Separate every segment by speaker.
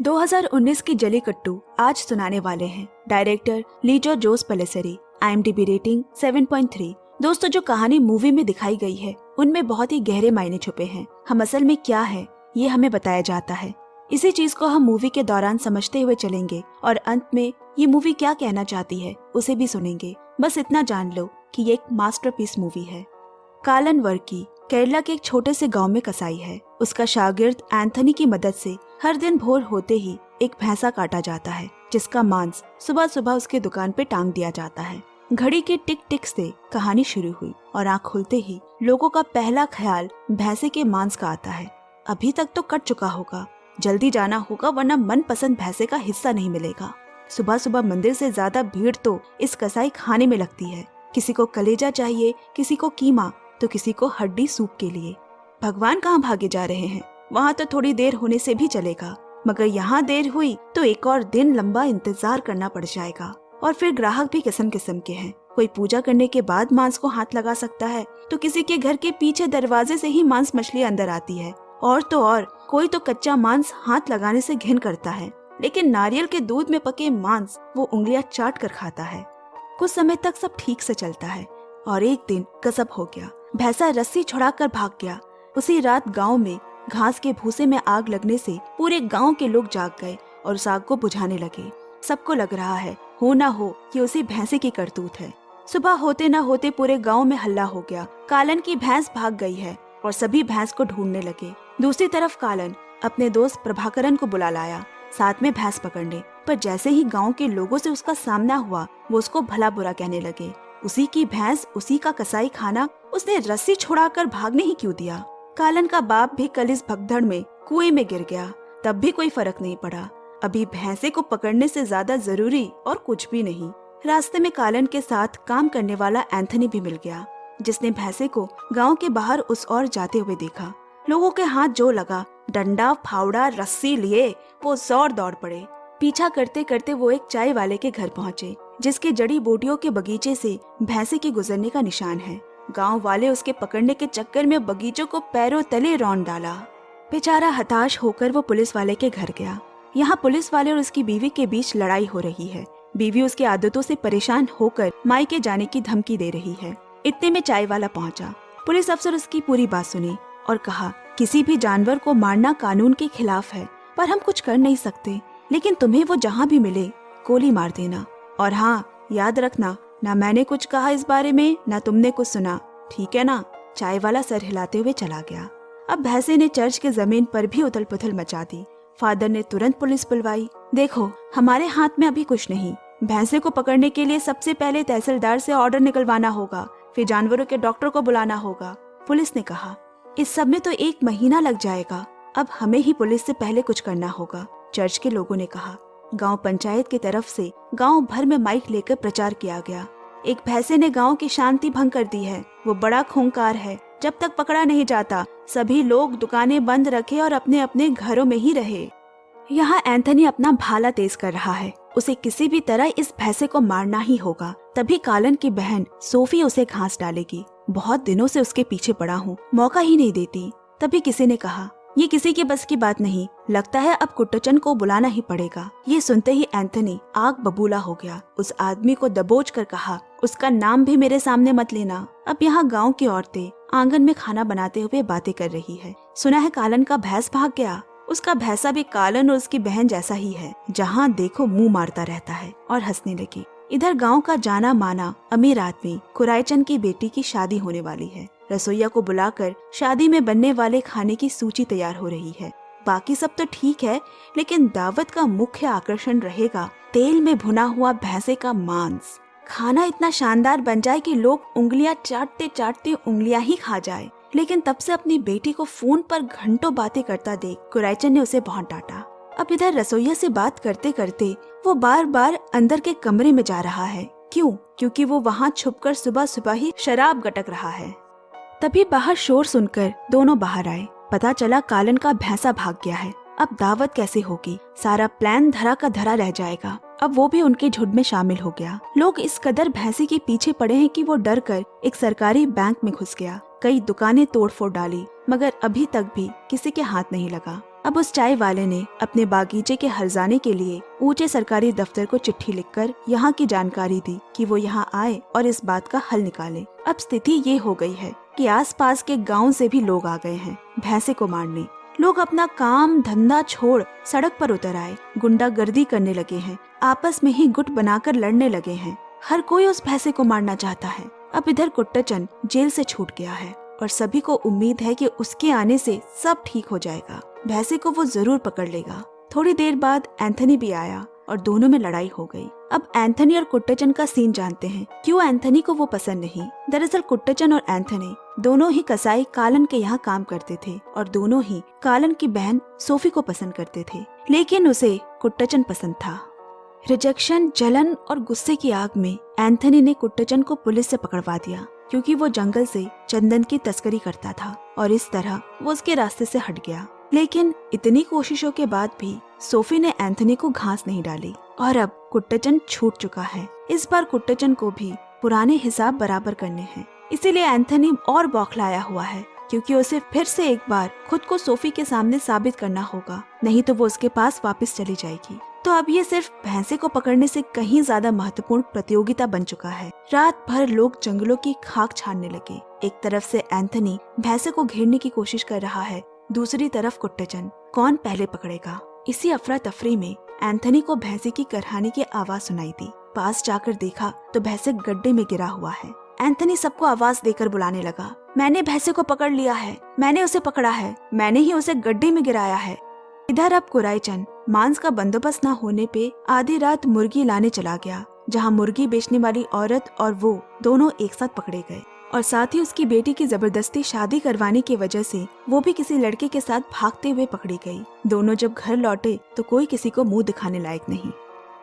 Speaker 1: 2019 की जलीकट्टू आज सुनाने वाले हैं डायरेक्टर लीजो जोस पेलिसेरी। IMDb rating 7.3। दोस्तों, जो कहानी मूवी में दिखाई गई है उनमें बहुत ही गहरे मायने छुपे हैं। हम असल में क्या है ये हमें बताया जाता है। इसी चीज को हम मूवी के दौरान समझते हुए चलेंगे और अंत में ये मूवी क्या कहना चाहती है उसे भी सुनेंगे। बस इतना जान लो कि ये एक मास्टरपीस मूवी है। कालन वर्की केरला के एक छोटे से गांव में कसाई है। उसका शागिर्द एंथनी की मदद से हर दिन भोर होते ही एक भैंसा काटा जाता है, जिसका मांस सुबह सुबह उसके दुकान पे टांग दिया जाता है। घड़ी के टिक टिक से कहानी शुरू हुई और आँख खुलते ही लोगों का पहला ख्याल भैंसे के मांस का आता है। अभी तक तो कट चुका होगा, जल्दी जाना होगा वरना मनपसंद भैंसे का हिस्सा नहीं मिलेगा। सुबह सुबह मंदिर से ज्यादा भीड़ तो इस कसाई खाने में लगती है। किसी को कलेजा चाहिए, किसी को कीमा, तो किसी को हड्डी सूप के लिए। भगवान कहाँ भागे जा रहे हैं, वहाँ तो थोड़ी देर होने से भी चलेगा, मगर यहाँ देर हुई तो एक और दिन लंबा इंतजार करना पड़ जाएगा। और फिर ग्राहक भी किस्म किस्म के हैं। कोई पूजा करने के बाद मांस को हाथ लगा सकता है, तो किसी के घर के पीछे दरवाजे से ही मांस मछली अंदर आती है। और तो और कोई तो कच्चा मांस हाथ लगाने से घिन करता है, लेकिन नारियल के दूध में पके मांस वो उंगलियां चाट कर खाता है। कुछ समय तक सब ठीक से चलता है और एक दिन गजब हो गया। भैंसा रस्सी छुड़ाकर भाग गया। उसी रात गांव में घास के भूसे में आग लगने से पूरे गांव के लोग जाग गए और उस आग को बुझाने लगे। सबको लग रहा है हो ना हो कि उसी भैंसे की करतूत है। सुबह होते न होते पूरे गांव में हल्ला हो गया। कालन की भैंस भाग गई है और सभी भैंस को ढूंढने लगे। दूसरी तरफ कालन अपने दोस्त प्रभाकरन को बुला लाया साथ में भैंस पकड़ने, पर जैसे ही गांव के लोगों से उसका सामना हुआ वो उसको भला बुरा कहने लगे। उसी की भैंस, उसी का कसाई खाना, उसने रस्सी छुड़ाकर भागने ही क्यों दिया। कालन का बाप भी कल इस भगदड़ में कुएं में गिर गया, तब भी कोई फर्क नहीं पड़ा। अभी भैंसे को पकड़ने से ज्यादा जरूरी और कुछ भी नहीं। रास्ते में कालन के साथ काम करने वाला एंथनी भी मिल गया, जिसने भैंसे को गांव के बाहर उस ओर जाते हुए देखा। लोगों के हाथ जो लगा, डंडा फावड़ा रस्सी लिए वो जोर दौड़ पड़े। पीछा करते करते वो एक चाय वाले के घर पहुँचे, जिसके जड़ी बूटियों के बगीचे से भैंसे के गुजरने का निशान है। गांव वाले उसके पकड़ने के चक्कर में बगीचों को पैरों तले रौंद डाला। बेचारा हताश होकर वो पुलिस वाले के घर गया। यहाँ पुलिस वाले और उसकी बीवी के बीच लड़ाई हो रही है। बीवी उसकी आदतों से परेशान होकर मायके जाने की धमकी दे रही है। इतने में चाय वाला पहुँचा। पुलिस अफसर उसकी पूरी बात सुनी और कहा, किसी भी जानवर को मारना कानून के खिलाफ है, पर हम कुछ कर नहीं सकते, लेकिन तुम्हें वो जहाँ भी मिले गोली मार देना। और हाँ, याद रखना, ना मैंने कुछ कहा इस बारे में, ना तुमने कुछ सुना, ठीक है ना। चाय वाला सर हिलाते हुए चला गया। अब भैंसे ने चर्च के जमीन पर भी उथल पुथल मचा दी। फादर ने तुरंत पुलिस बुलवाई। देखो, हमारे हाथ में अभी कुछ नहीं। भैंसे को पकड़ने के लिए सबसे पहले तहसीलदार से ऑर्डर निकलवाना होगा, फिर जानवरों के डॉक्टर को बुलाना होगा। पुलिस ने कहा, इस सब में तो 1 महीना लग जाएगा। अब हमें ही पुलिस से पहले कुछ करना होगा। चर्च के लोगों ने कहा। गांव पंचायत की तरफ से गांव भर में माइक लेकर प्रचार किया गया। एक भैंसे ने गांव की शांति भंग कर दी है, वो बड़ा खूंखार है। जब तक पकड़ा नहीं जाता सभी लोग दुकानें बंद रखे और अपने अपने घरों में ही रहे। यहाँ एंथनी अपना भाला तेज कर रहा है। उसे किसी भी तरह इस भैंसे को मारना ही होगा, तभी कालन की बहन सोफी उसे घास डालेगी। बहुत दिनों से उसके पीछे पड़ा हूँ, मौका ही नहीं देती। तभी किसी ने कहा, ये किसी के बस की बात नहीं, लगता है अब कुट्टचन को बुलाना ही पड़ेगा। ये सुनते ही एंथनी आग बबूला हो गया। उस आदमी को दबोच कर कहा, उसका नाम भी मेरे सामने मत लेना। अब यहाँ गांव की औरतें आंगन में खाना बनाते हुए बातें कर रही है। सुना है कालन का भैंस भाग गया। उसका भैंसा भी कालन और उसकी बहन जैसा ही है, जहाँ देखो मुंह मारता रहता है। और हंसने लगी। इधर गांव का जाना माना अमीर आदमी कुराईचंद की बेटी की शादी होने वाली है। रसोइया को बुलाकर शादी में बनने वाले खाने की सूची तैयार हो रही है। बाकी सब तो ठीक है, लेकिन दावत का मुख्य आकर्षण रहेगा तेल में भुना हुआ भैंसे का मांस। खाना इतना शानदार बन जाए कि लोग उंगलियां चाटते चाटते उंगलियां ही खा जाए। लेकिन तब से अपनी बेटी को फोन पर घंटों बातें करता देख कुराईचंद ने उसे बहुत डांटा। अब इधर रसोइया से बात करते करते वो बार बार अंदर के कमरे में जा रहा है। क्यों? क्योंकि वो वहाँ छुपकर सुबह सुबह ही शराब गटक रहा है। तभी बाहर शोर सुनकर दोनों बाहर आए। पता चला कालन का भैंसा भाग गया है। अब दावत कैसे होगी? सारा प्लान धरा का धरा रह जाएगा। अब वो भी उनके झुंड में शामिल हो गया। लोग इस कदर भैंसे के पीछे पड़े हैं कि वो डर कर एक सरकारी बैंक में घुस गया। कई दुकानें तोड़फोड़ डाली, मगर अभी तक भी किसी के हाथ नहीं लगा। अब उस चाय वाले ने अपने बागीचे के हर्जाने के लिए ऊंचे सरकारी दफ्तर को चिट्ठी लिखकर यहाँ की जानकारी दी कि वो यहाँ आए और इस बात का हल निकाले। अब स्थिति ये हो गई है कि आसपास के गांव से भी लोग आ गए हैं भैंसे को मारने। लोग अपना काम धंधा छोड़ सड़क पर उतर आए, गुंडागर्दी करने लगे हैं, आपस में ही गुट बनाकर लड़ने लगे हैं। हर कोई उस भैंसे को मारना चाहता है। अब इधर कुट्टचन जेल से छूट गया है और सभी को उम्मीद है कि उसके आने से सब ठीक हो जाएगा। भैंसे को वो जरूर पकड़ लेगा। थोड़ी देर बाद एंथनी भी आया और दोनों में लड़ाई हो गई। अब एंथनी और कुट्टचन का सीन जानते हैं क्यों एंथनी को वो पसंद नहीं। दरअसल कुट्टचन और एंथनी दोनों ही कसाई कालन के यहाँ काम करते थे और दोनों ही कालन की बहन सोफी को पसंद करते थे, लेकिन उसे कुट्टचन पसंद था। रिजेक्शन, जलन और गुस्से की आग में एंथनी ने कुट्टचन को पुलिस से पकड़वा दिया क्योंकि वो जंगल से चंदन की तस्करी करता था और इस तरह वो उसके रास्ते से हट गया। लेकिन इतनी कोशिशों के बाद भी सोफी ने एंथनी को घास नहीं डाली और अब कुट्टचन छूट चुका है। इस बार कुट्टचन को भी पुराने हिसाब बराबर करने हैं, इसीलिए एंथनी और बौखलाया हुआ है क्योंकि उसे फिर से एक बार खुद को सोफी के सामने साबित करना होगा, नहीं तो वो उसके पास वापस चली जाएगी। तो अब ये सिर्फ भैंसे को पकड़ने से कहीं ज्यादा महत्वपूर्ण प्रतियोगिता बन चुका है। रात भर लोग जंगलों की खाक छानने लगे। एक तरफ से एंथनी भैंसे को घेरने की कोशिश कर रहा है, दूसरी तरफ कुट्टचन। कौन पहले पकड़ेगा? इसी अफरा तफरी में एंथनी को भैंसे की करहाने की आवाज सुनाई दी। पास जाकर देखा तो भैंसे गड्ढे में गिरा हुआ है। एंथनी सबको आवाज देकर बुलाने लगा, मैंने भैंसे को पकड़ लिया है, मैंने उसे पकड़ा है, मैंने ही उसे गड्ढे में गिराया है। इधर अब कुराईचंद मांस का बंदोबस्त न होने पे आधी रात मुर्गी लाने चला गया, जहां मुर्गी बेचने वाली औरत और वो दोनों एक साथ पकड़े गए और साथ ही उसकी बेटी की जबरदस्ती शादी करवाने की वजह से वो भी किसी लड़के के साथ भागते हुए पकड़ी गई। दोनों जब घर लौटे तो कोई किसी को मुंह दिखाने लायक नहीं।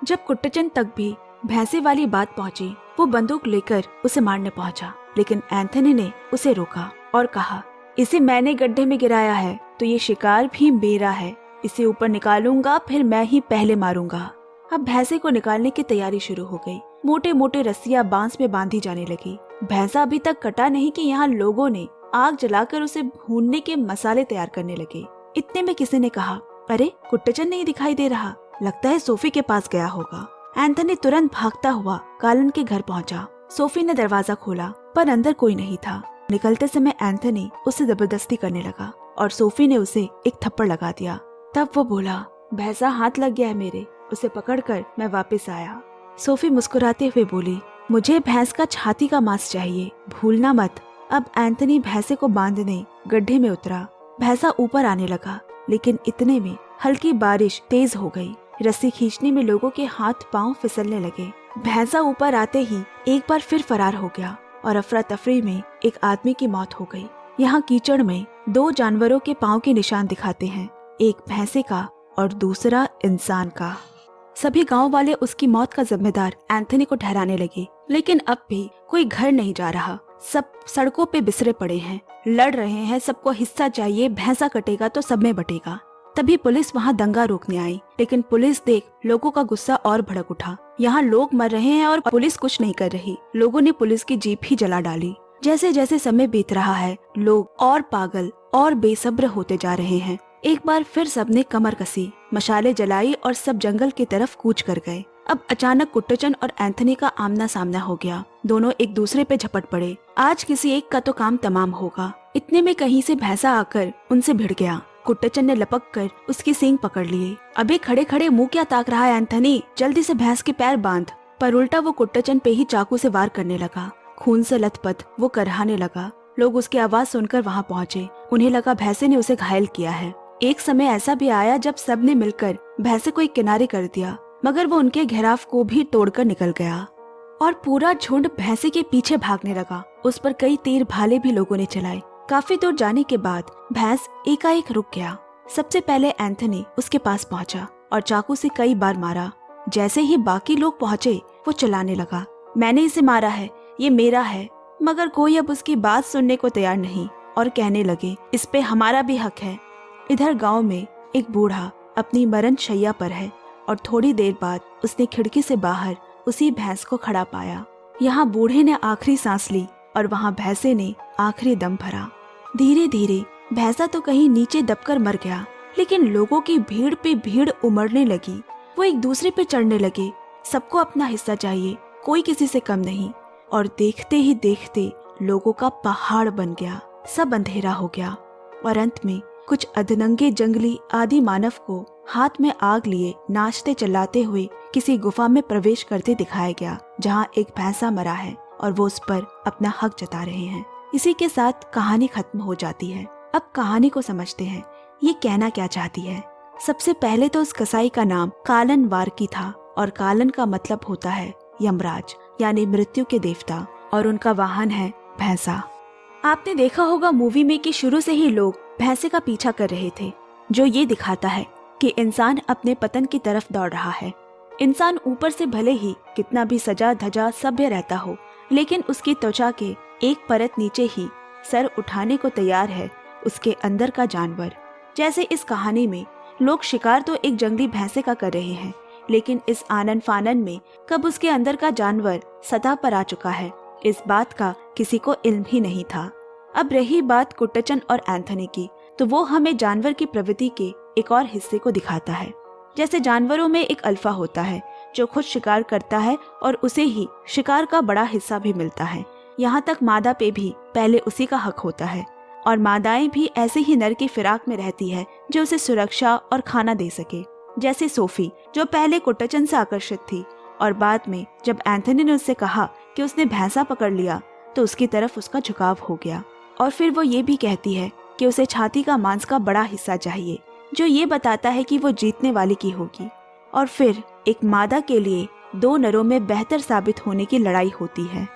Speaker 1: जब कुट्टचन तक भी भैंसे वाली बात पहुंची, वो बंदूक लेकर उसे मारने पहुंचा, लेकिन एंथनी ने उसे रोका और कहा, इसे मैंने गड्ढे में गिराया है तो ये शिकार भी मेरा है, इसे ऊपर निकालूंगा फिर मैं ही पहले मारूंगा। अब भैंसे को निकालने की तैयारी शुरू हो गई। मोटे मोटे रस्सियां बांस में बांधी जाने लगी। भैंसा अभी तक कटा नहीं कि यहाँ लोगों ने आग जलाकर उसे भूनने के मसाले तैयार करने लगे। इतने में किसी ने कहा, अरे कुट्टचन नहीं दिखाई दे रहा, लगता है सोफी के पास गया होगा। एंथनी तुरंत भागता हुआ कालन के घर पहुंचा। सोफी ने दरवाजा खोला पर अंदर कोई नहीं था। निकलते समय एंथनी उसे जबरदस्ती करने लगा और सोफी ने उसे एक थप्पड़ लगा दिया। तब वो बोला, भैंसा हाथ लग गया है मेरे, उसे पकड़कर मैं वापस आया। सोफी मुस्कुराते हुए बोली, मुझे भैंस का छाती का मांस चाहिए, भूलना मत। अब एंथनी भैंसे को बांधने गड्ढे में उतरा। भैंसा ऊपर आने लगा, लेकिन इतने में हल्की बारिश तेज हो गई। रस्सी खींचने में लोगों के हाथ पांव फिसलने लगे। भैंसा ऊपर आते ही एक बार फिर फरार हो गया और अफरा तफरी में एक आदमी की मौत हो गई। यहाँ कीचड़ में दो जानवरों के पांव के निशान दिखाते हैं, एक भैंसे का और दूसरा इंसान का। सभी गांव वाले उसकी मौत का जिम्मेदार एंथनी को ठहराने लगे, लेकिन अब भी कोई घर नहीं जा रहा। सब सड़कों पे बिसरे पड़े हैं, लड़ रहे हैं, सबको हिस्सा चाहिए, भैंसा कटेगा तो सब में बटेगा। तभी पुलिस वहाँ दंगा रोकने आई, लेकिन पुलिस देख लोगों का गुस्सा और भड़क उठा। यहाँ लोग मर रहे हैं और पुलिस कुछ नहीं कर रही। लोगों ने पुलिस की जीप ही जला डाली। जैसे जैसे समय बीत रहा है, लोग और पागल और बेसब्र होते जा रहे हैं। एक बार फिर सबने कमर कसी, मशाले जलाई और सब जंगल की तरफ कूच कर गए। अब अचानक कुट्टचन और एंथनी का आमना सामना हो गया। दोनों एक दूसरे पे झपट पड़े। आज किसी एक का तो काम तमाम होगा। इतने में कहीं से भैंसा आकर उनसे भिड़ गया। कुट्टचन ने लपक कर उसकी सींग पकड़ लिए। अबे खड़े खड़े मुंह क्या ताक रहा है एंथनी, जल्दी से भैंस के पैर बांध। पर उल्टा वो कुट्टचन पे ही चाकू से वार करने लगा। खून से लथपथ वो करहाने लगा। लोग उसकी आवाज सुनकर वहाँ पहुँचे। उन्हें लगा भैंसे ने उसे घायल किया है। एक समय ऐसा भी आया जब सबने मिलकर भैंसे को एक किनारे कर दिया, मगर वो उनके घेराव को भी तोड़कर निकल गया और पूरा झुंड भैंसे के पीछे भागने लगा। उस पर कई तीर भाले भी लोगों ने चलाए। काफी दूर जाने के बाद भैंस एकाएक रुक गया। सबसे पहले एंथनी उसके पास पहुंचा और चाकू से कई बार मारा। जैसे ही बाकी लोग पहुंचे वो चिल्लाने लगा, मैंने इसे मारा है, ये मेरा है। मगर कोई अब उसकी बात सुनने को तैयार नहीं और कहने लगे, इस पे हमारा भी हक है। इधर गांव में एक बूढ़ा अपनी मरण शैया पर है और थोड़ी देर बाद उसने खिड़की से बाहर उसी भैंस को खड़ा पाया। यहाँ बूढ़े ने आखिरी सांस ली और वहाँ भैंसे ने आखिरी दम भरा। धीरे धीरे भैंसा तो कहीं नीचे दबकर मर गया, लेकिन लोगों की भीड़ पे भीड़ उमड़ने लगी। वो एक दूसरे पे चढ़ने लगे। सबको अपना हिस्सा चाहिए, कोई किसी से कम नहीं। और देखते ही देखते लोगों का पहाड़ बन गया। सब अंधेरा हो गया और अंत में कुछ अधनंगे जंगली आदि मानव को हाथ में आग लिए नाचते चिल्लाते हुए किसी गुफा में प्रवेश करते दिखाया गया, जहाँ एक भैंसा मरा है और वो उस पर अपना हक जता रहे हैं। इसी के साथ कहानी खत्म हो जाती है। अब कहानी को समझते हैं, ये कहना क्या चाहती है। सबसे पहले तो उस कसाई का नाम कालन वारकी था और कालन का मतलब होता है यमराज, यानी मृत्यु के देवता, और उनका वाहन है भैंसा। आपने देखा होगा मूवी में कि शुरू से ही लोग भैंसे का पीछा कर रहे थे, जो ये दिखाता है कि इंसान अपने पतन की तरफ दौड़ रहा है। इंसान ऊपर से भले ही कितना भी सजा धजा सभ्य रहता हो, लेकिन उसकी त्वचा के एक परत नीचे ही सर उठाने को तैयार है उसके अंदर का जानवर। जैसे इस कहानी में लोग शिकार तो एक जंगली भैंसे का कर रहे हैं, लेकिन इस आनन फानन में कब उसके अंदर का जानवर सतह पर आ चुका है, इस बात का किसी को इल्म ही नहीं था। अब रही बात कुट्टचन और एंथनी की, तो वो हमें जानवर की प्रवृत्ति के एक और हिस्से को दिखाता है। जैसे जानवरों में एक अल्फा होता है जो खुद शिकार करता है और उसे ही शिकार का बड़ा हिस्सा भी मिलता है। यहाँ तक मादा पे भी पहले उसी का हक होता है, और मादाएं भी ऐसे ही नर की फिराक में रहती है जो उसे सुरक्षा और खाना दे सके। जैसे सोफी, जो पहले कुट्टचन से आकर्षित थी और बाद में जब एंथनी ने उससे कहा कि उसने भैंसा पकड़ लिया तो उसकी तरफ उसका झुकाव हो गया। और फिर वो ये भी कहती है कि उसे छाती का मांस का बड़ा हिस्सा चाहिए, जो ये बताता है कि वो जीतने वाली की होगी। और फिर एक मादा के लिए दो नरों में बेहतर साबित होने की लड़ाई होती है।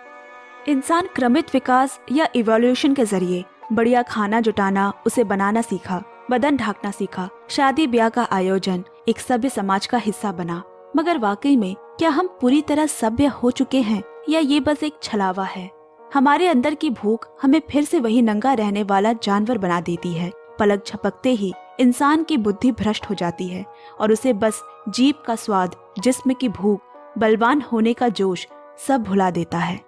Speaker 1: इंसान क्रमित विकास या इवोल्यूशन के जरिए बढ़िया खाना जुटाना, उसे बनाना सीखा, बदन ढाकना सीखा, शादी ब्याह का आयोजन, एक सभ्य समाज का हिस्सा बना। मगर वाकई में क्या हम पूरी तरह सभ्य हो चुके हैं या ये बस एक छलावा है? हमारे अंदर की भूख हमें फिर से वही नंगा रहने वाला जानवर बना देती है। पलक झपकते ही इंसान की बुद्धि भ्रष्ट हो जाती है और उसे बस जीभ का स्वाद, जिस्म की भूख, बलवान होने का जोश सब भुला देता है।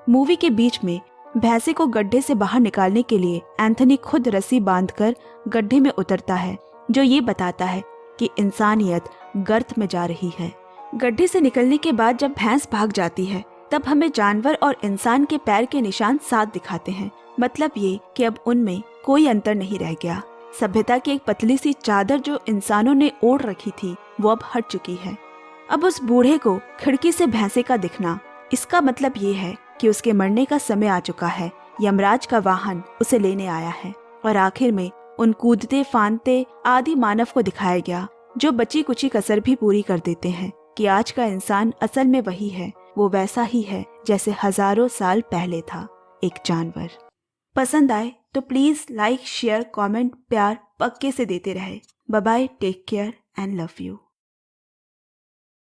Speaker 1: मूवी के बीच में भैंसे को गड्ढे से बाहर निकालने के लिए एंथनी खुद रस्सी बांधकर गड्ढे में उतरता है, जो ये बताता है कि इंसानियत गर्त में जा रही है। गड्ढे से निकलने के बाद जब भैंस भाग जाती है, तब हमें जानवर और इंसान के पैर के निशान साथ दिखाते हैं। मतलब ये कि अब उनमें कोई अंतर नहीं रह गया। सभ्यता की एक पतली सी चादर जो इंसानों ने ओढ़ रखी थी, वो अब हट चुकी है। अब उस बूढ़े को खिड़की से भैंसे का दिखना, इसका मतलब ये है कि उसके मरने का समय आ चुका है। यमराज का वाहन उसे लेने आया है। और आखिर में उन कूदते फांदते आदि मानव को दिखाया गया, जो बची कुची कसर भी पूरी कर देते हैं कि आज का इंसान असल में वही है, वो वैसा ही है जैसे हजारों साल पहले था, एक जानवर। पसंद आए तो प्लीज लाइक, शेयर, कमेंट, प्यार पक्के से देते रहे। Bye bye, take care and love you.